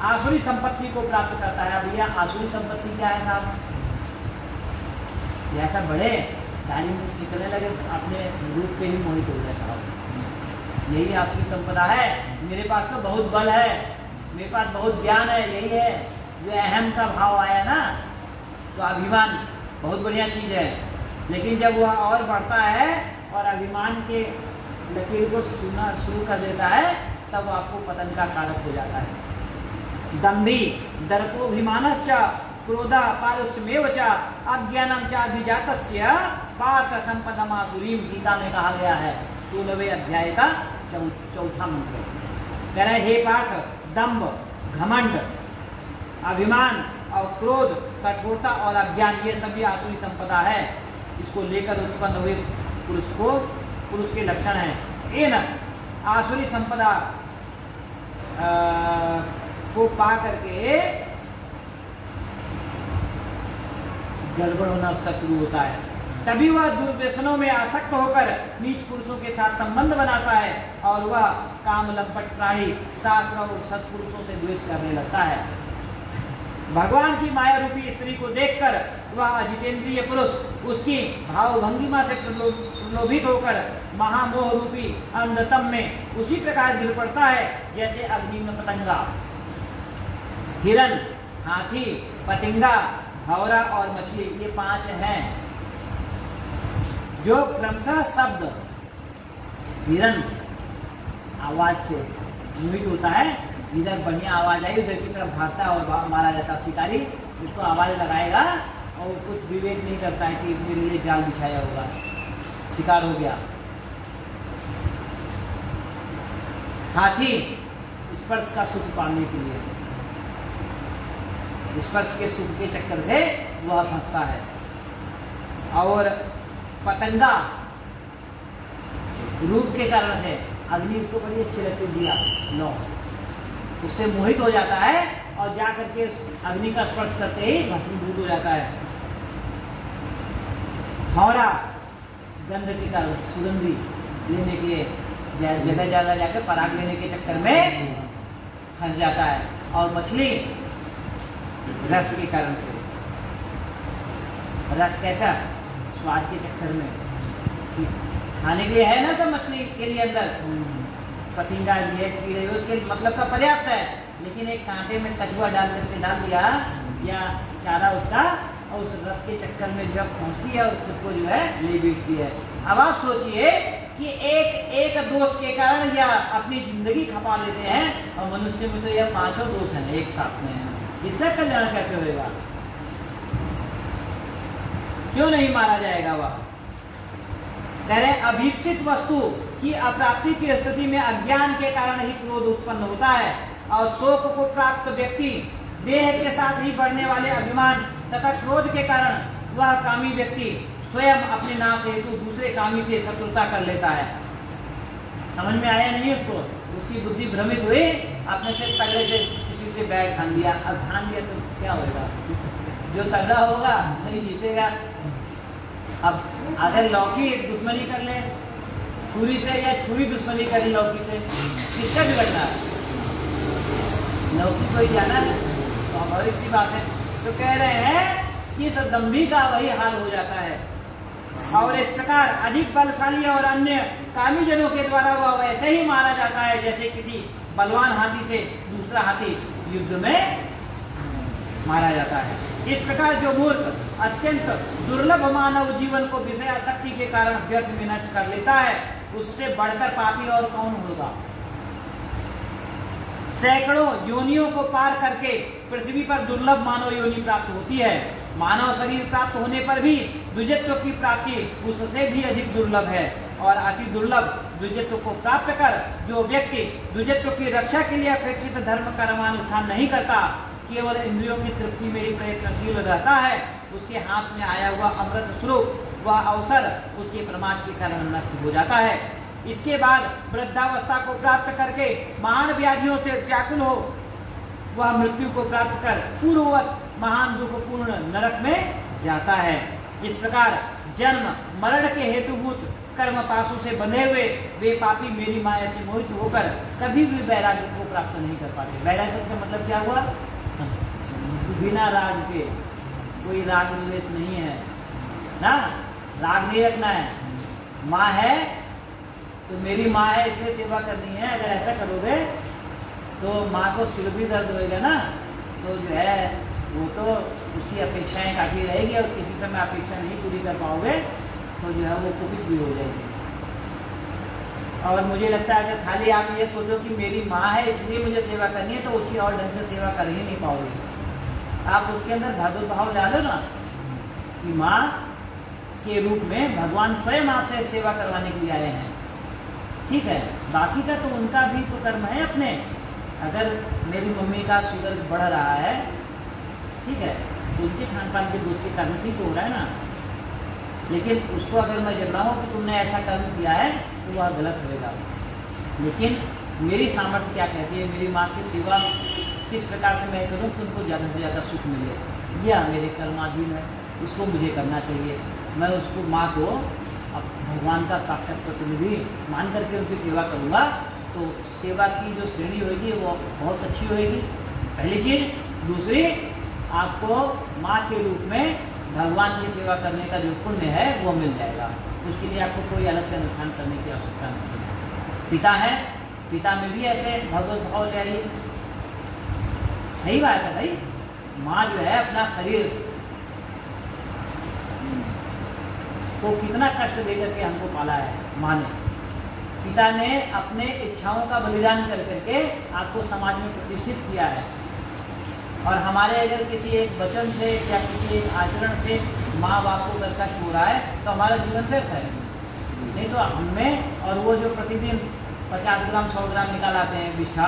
[SPEAKER 1] आसुरी संपत्ति को प्राप्त करता है। भैया आसुरी संपत्ति क्या है साहब? जैसा बढ़े दाढ़ी निकलने लगे, अपने रूप पे ही मोहित हो जाए साहब, यही आसुरी संपदा है। मेरे पास तो बहुत बल है, मेरे पास बहुत ज्ञान है, यही है जो अहम का भाव आया ना, तो अभिमान बहुत बढ़िया चीज है। लेकिन जब वह और बढ़ता है और अभिमान के लकीर को सुनना शुरू कर देता है, तब आपको पतन का कारक हो जाता है। दंभी दर्पोभिमानश्च क्रोधा पारुष्यमेव च अज्ञानम च अभिजातस्य पार्थ संपदमासुरीम, गीता में कहा गया है 16वें अध्याय का 4था मंत्र। कह रहे हे पार्थ, दंभ, घमंड, अभिमान और क्रोध, कठोरता और अज्ञान, ये सभी आसुरी संपदा है। इसको लेकर उत्पन्न हुए पुरुष के लक्षण हैं। इन आसुरी संपदा को पा करके गड़बड़ होना उसका शुरू होता है। तभी वह दुर्व्यसनों में आसक्त होकर नीच पुरुषों के साथ संबंध बनाता है और वह काम लंपट प्राणी शास्त्र और सत्पुरुषों से द्वेष करने लगता है। भगवान की माया रूपी स्त्री को देखकर वह अजितेंद्रिय पुरुष उसकी भावभंगिमा से प्रलोभित होकर महामोह रूपी अंधतम में उसी प्रकार गिर पड़ता है जैसे अग्नि में पतंगा, हिरण, हाथी पतिंगा, भंवरा और मछली, ये 5 हैं जो क्रमशः शब्द हिरण आवाज से मोहित होता है। जिधर बढ़िया आवाज आई उधर की तरफ भागता है और मारा जाता है। शिकारी उसको आवाज लगाएगा और कुछ विवेक नहीं करता है कि मेरे लिए जाल बिछाया होगा, शिकार हो गया। हाथी स्पर्श का सुख पाने के लिए, स्पर्श के सुख के चक्कर से वह फंसता है। और पतंगा रूप के कारण से, अग्नि उसको बड़ी अच्छी लगती दिया लो, उससे मोहित हो जाता है और जा करके अग्नि का स्पर्श करते ही भस्मीभूत हो जाता है। भंवरा गंध के कारण, सुगंधी लेने के लिए जगह जगह जाकर पराग लेने के चक्कर में फंस जाता है। और मछली रस के कारण से, रस कैसा, स्वाद के चक्कर में, खाने के लिए है ना सब मछली के लिए अंदर, पतिंगा भी है, कीड़े उसके मतलब का पर्याप्त है, लेकिन एक कांटे में कछुआ डाल करके डाल दिया या चारा उसका, और उस रस के चक्कर में जब पहुंचती है और खुद को जो है ले बैठती है। अब आप सोचिए कि एक दोष के कारण या अपनी जिंदगी खपा लेते हैं, और मनुष्य में तो यह 5 दोष हैं एक साथ में है, इसका कल्याण कैसे होगा? क्यों नहीं मारा जाएगा? वह कह रहे अभीप्सित वस्तु की अप्राप्ति की स्थिति में अज्ञान के कारण ही क्रोध उत्पन्न होता है, और शोक को प्राप्त व्यक्ति देह के साथ ही बढ़ने वाले अभिमान तथा क्रोध के कारण वह कामी व्यक्ति स्वयं अपने नाश हेतु दूसरे कामी से शत्रुता कर लेता है। समझ में आया नहीं उसको? उसकी बुद्धि भ्रमित हुई, अपने से तगड़े से किसी से बैठ ठान दिया। अब ठान दिया तो क्या होगा? जो तगड़ा होगा नहीं जीतेगा। अब अगर लौकी दुश्मनी कर ले छुरी से, या छुरी दुश्मनी करे लौकी से, किसका बिगड़ना है? लौकी को ही जाना है, स्वाभाविक सी बात है। तो कह रहे हैं कि इस दंभी का वही हाल हो जाता है। और इस प्रकार अधिक बलशाली और अन्य कामी जनों के द्वारा वह वैसे ही मारा जाता है जैसे किसी बलवान हाथी से दूसरा हाथी युद्ध में मारा जाता है। इस प्रकार जो मूर्ख अत्यंत दुर्लभ मानव जीवन को विषय आसक्ति के कारण व्यर्थ में नष्ट कर लेता है, उससे बढ़कर पापी और कौन होगा? सैकड़ों योनियों को पार करके पृथ्वी पर दुर्लभ मानव योनि प्राप्त होती है। मानव शरीर प्राप्त होने पर भी द्विजत्व की प्राप्ति उससे भी अधिक दुर्लभ है, और अति दुर्लभ द्विजत्व को प्राप्त कर जो व्यक्ति द्विजत्व की रक्षा के लिए अपेक्षित धर्म कर्मानुष्ठान नहीं करता, केवल इंद्रियों की तृप्ति में ही प्रयत्नशील रहता है, उसके हाथ में आया हुआ अमृत स्वरूप वह अवसर उसके प्रमाद के कारण नष्ट हो जाता है। इसके बाद वृद्धावस्था को प्राप्त करके महान व्याधियों से व्याकुल हो वह मृत्यु को प्राप्त कर पूर्ववत महान दुखपूर्ण नरक में जाता है। इस प्रकार जन्म मरण के हेतुभूत कर्म पाशु से बंधे हुए वे पापी मेरी माया से मोहित होकर कभी भी वैराग्य को प्राप्त नहीं कर पाते। वैराग्य का मतलब क्या हुआ? बिना राग के, कोई राग द्वेष नहीं है ना, राग नहीं रखना है। माँ है तो मेरी माँ है इसलिए सेवा करनी है, अगर ऐसा करोगे तो माँ को सिर भी दर्द होएगा ना, तो जो है वो तो उसकी अपेक्षाएं काफी रहेगी, और किसी समय अपेक्षा नहीं पूरी कर पाओगे तो जो है वो कुपित भी हो जाएगी। और मुझे लगता है अगर खाली आप ये सोचो कि मेरी माँ है इसलिए मुझे सेवा करनी है, तो उसकी और ढंग से सेवा कर ही नहीं पाओगे। आप उसके अंदर भगवत भाव डालो ना कि माँ के रूप में भगवान स्वयं आपसे सेवा करवाने के लिए आए हैं, ठीक है। बाकी का तो उनका भी तो कर्म है अपने। अगर मेरी मम्मी का शुगर बढ़ रहा है, ठीक है, तो उनके खान पान के दोष के कारण से तो हो रहा है ना, लेकिन उसको अगर मैं जब रहा हूँ कि तुमने ऐसा कर्म किया है तो वह गलत होगा। लेकिन मेरी सामर्थ्य क्या कहती है, मेरी माँ की सेवा किस प्रकार से मैं करूँ कि उनको ज़्यादा से ज़्यादा सुख मिले, यह मेरे कर्माधीन है, उसको मुझे करना चाहिए। मैं उसको माँ को अब भगवान का साक्षात प्रतिनिधि मान करके उनकी सेवा करूँगा, तो सेवा की जो श्रेणी होगी वो बहुत अच्छी होगी, पहली चीज़। दूसरी, आपको माँ के रूप में भगवान की सेवा करने का जो पुण्य है वो मिल जाएगा। उसके लिए आपको कोई अलग से अनुष्ठान करने की आवश्यकता नहीं है। पिता है, पिता में भी ऐसे भगवत भाव ले आइए, सही बात है भाई। माँ जो है अपना शरीर को कितना कष्ट देकर के हमको पाला है माँ ने। पिता ने अपने इच्छाओं का बलिदान कर करके आपको समाज में प्रतिष्ठित किया है। और हमारे अगर किसी एक वचन से या किसी एक आचरण से माँ बाप को अगर कष्ट हो रहा है तो हमारा जीवन व्यर्थ है। नहीं तो हमें और वो जो प्रतिदिन 50 ग्राम 100 ग्राम निकाल आते हैं विष्ठा,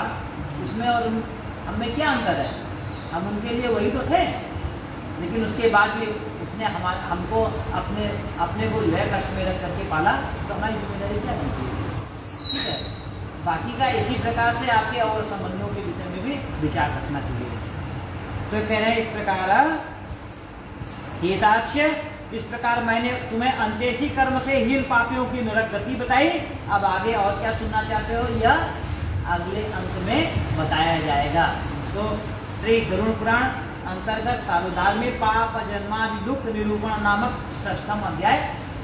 [SPEAKER 1] उसमें और हमें क्या अंतर है? हम उनके लिए वही तो थे, लेकिन उसके बाद भी उसने हमको अपने को जो है कष्ट में रख करके पाला, तो हमारी जिम्मेदारी क्या बनती है? ठीक है। बाकी का इसी प्रकार से आपके और संबंधों के विषय में भी विचार रखना चाहिए। तो कह रहे हैं इस प्रकार हिताक्ष, इस प्रकार मैंने तुम्हें अंत्येशी कर्म से हीन पापियों की नरक गति बताई। अब आगे और क्या सुनना चाहते हो, यह अगले अंक में बताया जाएगा। तो श्री गरुड़ पुराण अंतर्गत सारोद्धार में पाप जन्मादि दुख निरूपण नामक 6वां अध्याय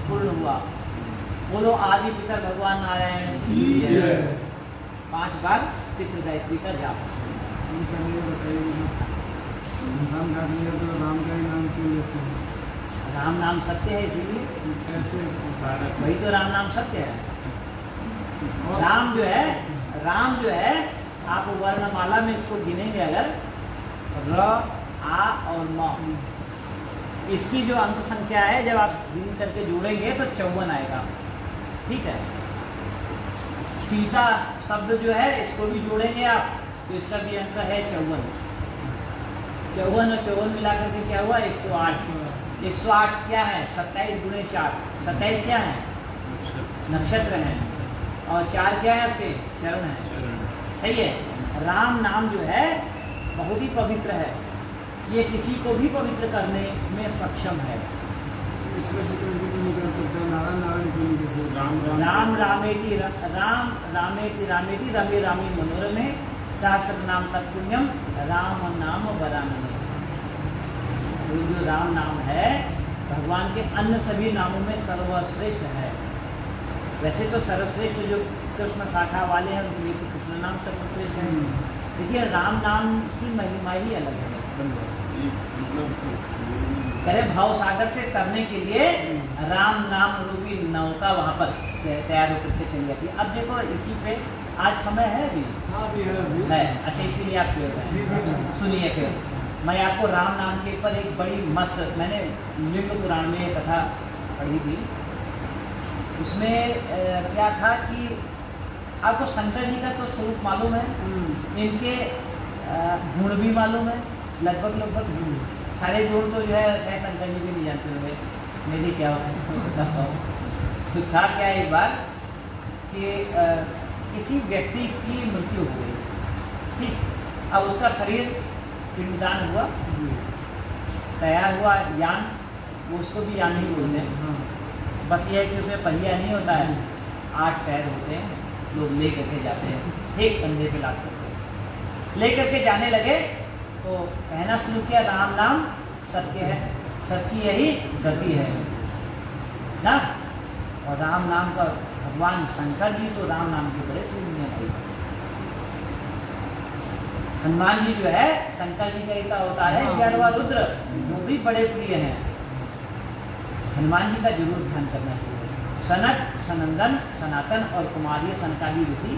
[SPEAKER 1] पूर्ण हुआ। बोलो आदि पितर भगवान नारायण की जय। 5 बार पितृ गायत्री का जाप।
[SPEAKER 3] राम का ही नाम क्यों लेते हैं?
[SPEAKER 1] राम नाम सत्य है, इसीलिए
[SPEAKER 3] कैसे?
[SPEAKER 1] वही तो राम नाम सत्य है। राम जो है आप वर्णमाला में इसको गिनेंगे अगर र आ और म, इसकी जो अंक संख्या है जब आप गिन करके जोड़ेंगे तो 54 आएगा। ठीक है। सीता शब्द जो है इसको भी जोड़ेंगे आप तो इसका भी अंक है 54। 54 और 54 मिला करके क्या हुआ? 108। 108 क्या है? 27 गुणे 4। 27 क्या है? नक्षत्र हैं, और 4 क्या है? उसके चरण हैं। सही है। राम नाम जो है बहुत ही पवित्र है, ये किसी को भी पवित्र करने में सक्षम है। राम रामेति रमे रामी मनोरमे सहस्र नाम तत्पुण्यम राम नाम वरानने। जो राम नाम है भगवान के अन्य सभी नामों में सर्वश्रेष्ठ है। वैसे तो सर्वश्रेष्ठ जो कृष्ण शाखा वाले हैं उनके लिए तो कृष्ण नाम सर्वश्रेष्ठ है, देखिए राम नाम की महिमा ही अलग है। करे भाव सागर से तरने के लिए राम नाम रूपी नौका वहाँ पर तैयार होकर के चली जाती है। अब देखो इसी पे आज समय है अभी है। अच्छा, इसीलिए आप क्यों सुनिए। फिर मैं आपको राम नाम के ऊपर एक बड़ी मस्त, मैंने लिंग पुराण में एक कथा पढ़ी थी। उसमें क्या था कि आपको शंकर जी का तो स्वरूप मालूम है, इनके गुण भी मालूम है, लगभग सारे गुण तो जो है शंकर जी भी नहीं जानते हुए मेरी क्या होता। तो था क्या एक बार कि किसी व्यक्ति की मृत्यु हो गई, ठीक। अब उसका शरीर पिंडदान हुआ, तैयार हुआ यान, वो उसको भी यान ही बोलते हैं। बस ये है कि उसमें पहिया नहीं होता है, 8 पैर होते हैं, लोग ले करके जाते हैं, ठीक कंधे पे लाद करके ले करके जाने लगे। तो कहना शुरू किया राम नाम सत्य है, सत्य यही गति है ना। और राम नाम का भगवान शंकर जी तो राम नाम के बड़े प्रेमी हैं। हनुमान जी जो है शंकर जी का एक अवतार है, 11वां रुद्र, वो भी बड़े प्रिय हैं। हनुमान जी का जरूर ध्यान करना चाहिए। सनक, सनंदन, सनातन और कुमारी सनकादि ऋषि,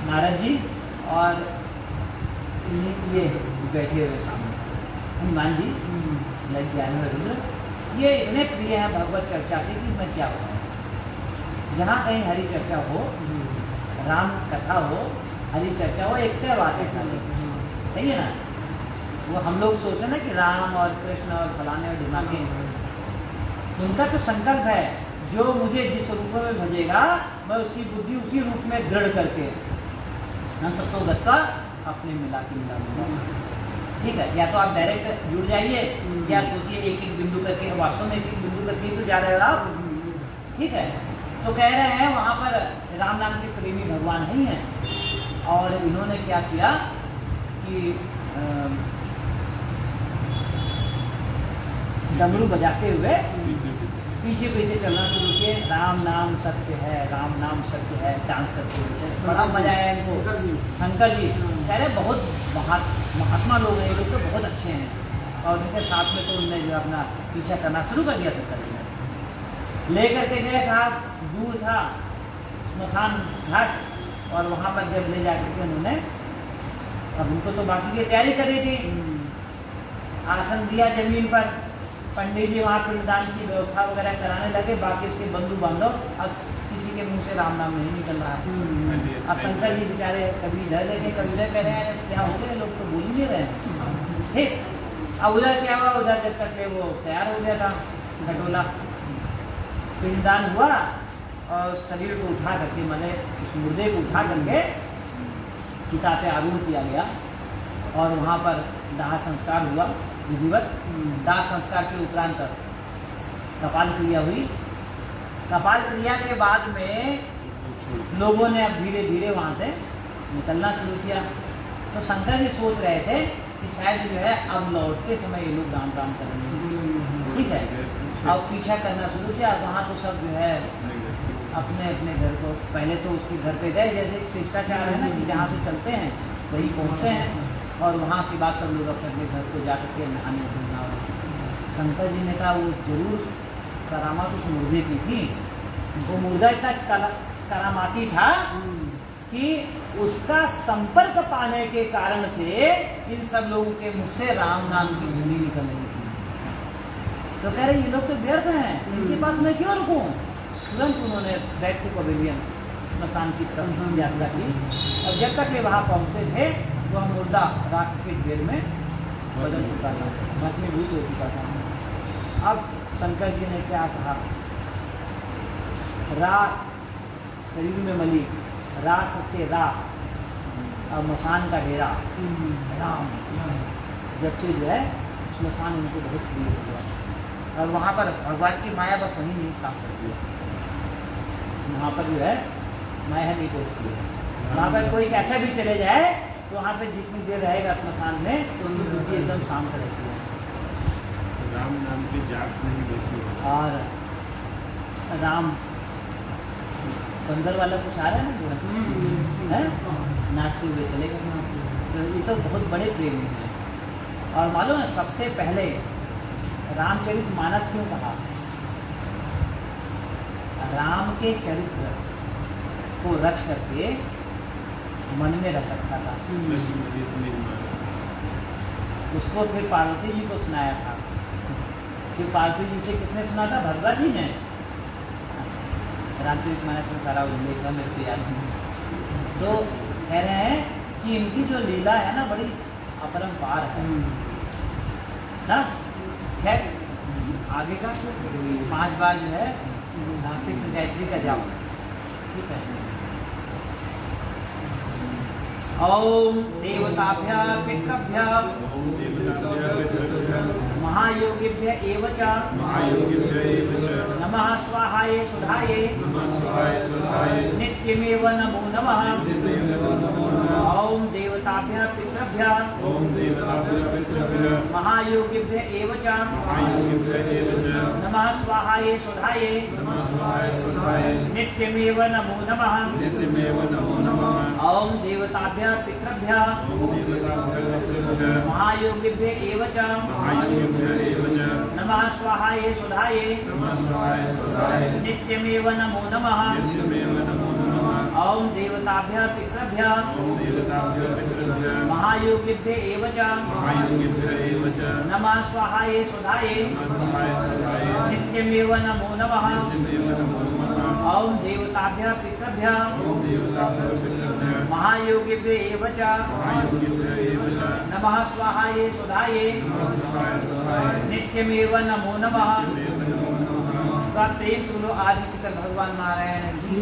[SPEAKER 1] नारद जी और ये बैठे हुए सामने हनुमान जी, 11वें रुद्र, ये इतने प्रिय हैं भगवत चर्चा के कि मैं क्या बताऊं। जहाँ कहीं हरि चर्चा हो, राम कथा हो, हरि चर्चा हो, एक तय बातें खाली, सही है ना। वो हम लोग सोचते हैं ना कि राम और कृष्ण और फलाने और ढिमाके, उनका तो संकल्प है जो मुझे जिस रूप में भजेगा मैं उसकी बुद्धि उसी रूप में दृढ़ करके हम सबको गत्ता अपने मिला दूंगा। ठीक है। या तो आप डायरेक्ट जुड़ जाइए, या सोचिए एक एक बिंदु करके, वास्तव में एक एक बिंदु करके तो जा रहे हो आप। ठीक है। तो कह रहे हैं वहाँ पर राम नाम के प्रेमी भगवान नहीं है, और इन्होंने क्या किया कि डमरू बजाते हुए पीछे पीछे चलना शुरू किए, राम नाम सत्य है, राम नाम सत्य है, डांस करते हुए चले। बड़ा मजा आया इनको। शंकर जी कह रहे बहुत महात्मा लोग हैं, ये लोग तो बहुत अच्छे हैं। और उनके साथ में तो उनने जो अपना पीछा करना शुरू कर दिया शंकर जी ने। लेकर के गए साहब, दूर था स्मशान घाट, और वहाँ पर जब ले जाकर के उन्होंने, अब उनको तो बाकी की तैयारी करी थी, आसन दिया जमीन पर, पंडित जी वहाँ पिंडदान की व्यवस्था वगैरह कराने लगे, बाकी इसके बंधु बांधव, अब किसी के मुंह से राम नाम नहीं निकल रहा है। अब शंकर जी बेचारे कभी इधर देखे कभी इधर कह रहे हैं, क्या हो गया, लोग तो बोल ही नहीं रहे हैं। ठीक, अब उधर क्या हुआ, उधर जब तक के वो तैयार हो गया था घटोला, पिंडदान हुआ और शरीर को उठा करके, मतलब उस मुर्दे को उठा करके चिता पे आरूढ़ किया गया, और वहाँ पर दाह संस्कार हुआ विधिवत। दाह संस्कार के उपरांत कपाल क्रिया हुई। कपाल क्रिया के बाद में लोगों ने अब धीरे धीरे वहाँ से निकलना शुरू किया। तो शंकर जी सोच रहे थे कि शायद जो है अब लौटते समय ये लोग राम राम करेंगे, ठीक है। अब पीछा करना शुरू किया, वहाँ तो सब जो है अपने अपने घर को, पहले तो उसके घर पे गए, जैसे एक शिष्टाचार है ना कि जहाँ से चलते हैं वहीं पहुँचते हैं, और वहाँ के बाद सब लोग अपने घर को जा करके नहाने धोना। शंकर जी ने कहा वो जरूर करामात उस मुर्दे की थी, वो मुर्दा इतना करामाती था कि उसका संपर्क पाने के कारण से इन सब लोगों के मुख से राम नाम की धुनी निकल रही थी। तो कह रहे ये लोग तो व्यर्थ हैं, इनके पास मैं क्यों रुकूं। तुरंत उन्होंने बैक टू पवेलियन स्मशान की तरफ यात्रा की, और जब तक ये वहाँ पहुँचते थे वह मुर्दा राख के ढेर में बदल चुका था, भस्मीभूत हो चुका था। अब शंकर जी ने क्या कहा, राख शरीर में मली, राख से राख, और मसान का डेरा राम, जब से जो है स्मशान उनको बहुत प्रिय हो गया, और वहाँ पर भगवान की माया बस वहीं नहीं काम करती है। वहाँ पर जो है माया नहीं पहुँचती है। वहाँ पर कोई कैसा भी चले जाए तो वहाँ पे जितनी देर रहेगा स्मशान में तो उनकी बुद्धि एकदम शांत रहती है।
[SPEAKER 2] राम नाम की जाप नहीं देखी,
[SPEAKER 1] और राम बंदर वाला कुछ आ रहा है ना जो है नाचते हुए चलेगा, तो ये तो बहुत बड़े प्रेमी हैं। और मालूम है सबसे पहले रामचरित मानस क्यों कहा, राम के चरित्र को रच करके मन में रख रखा था, उसको फिर पार्वती जी को सुनाया था। फिर पार्वती जी से किसने सुना था, भगवत जी ने। रामचरित मानस में सारा उल्लेख है, मेरे को याद नहीं। तो कह रहे हैं कि इनकी जो लीला है ना बड़ी अपरंपार है ना। खैर आगे का 5 बार जो है गायत्री का जाप, ठीक है। ओम देवताभ्य पितृभ्य महायोगिभ्य एव च नमः स्वाहाय सुधाये नित्यमेव नमो नमः। ओम देवताभ्य पितृभ्य महायोगिभ्य एव च नमः स्वाहाय सुधाये नित्यमेव नमो नमः। ओम देवताभ्य पितृभ्य महायोगिभ्य एव च नमः स्वाहाय सुधाये नित्यमेव नमो नमः। ओम देवताभ्य पितृभ्य महायोगिभ्य एव च नमः स्वाहाय सुधाये नित्यमेव नमो नमः। ओम देवताभ्य पितृभ्य महायोगिभ्य एव च नमः स्वाहाय सुधाये नित्यमेव नमो नमः। प्रेम सुनो आदित्य भगवान नारायण की।